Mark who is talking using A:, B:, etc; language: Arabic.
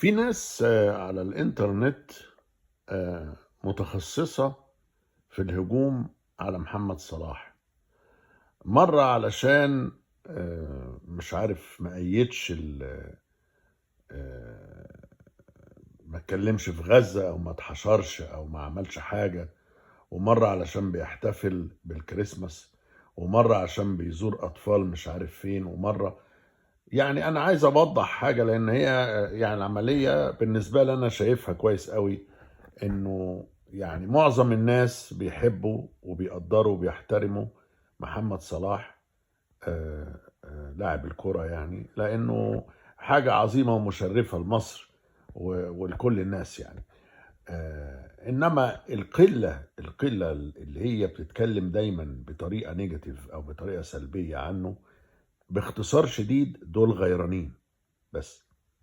A: في ناس على الإنترنت متخصصة في الهجوم على محمد صلاح. مرة علشان مش عارف ما أيدش آه، ما اتكلمش في غزة أو ما اتحشرش أو ما عملش حاجة، ومرة علشان بيحتفل بالكريسماس، ومرة عشان بيزور أطفال مش عارف فين، ومرة يعني أنا عايز أوضح حاجة لأن هي يعني العملية بالنسبة لي أنا شايفها كويس قوي، انه يعني معظم الناس بيحبوا وبيقدروا وبيحترموا محمد صلاح، لاعب الكرة، يعني لانه حاجة عظيمة ومشرفة لمصر ولكل الناس يعني. انما القلة اللي هي بتتكلم دايما بطريقة نيجاتيف او بطريقة سلبية عنه، باختصار شديد دول غيرانين بس.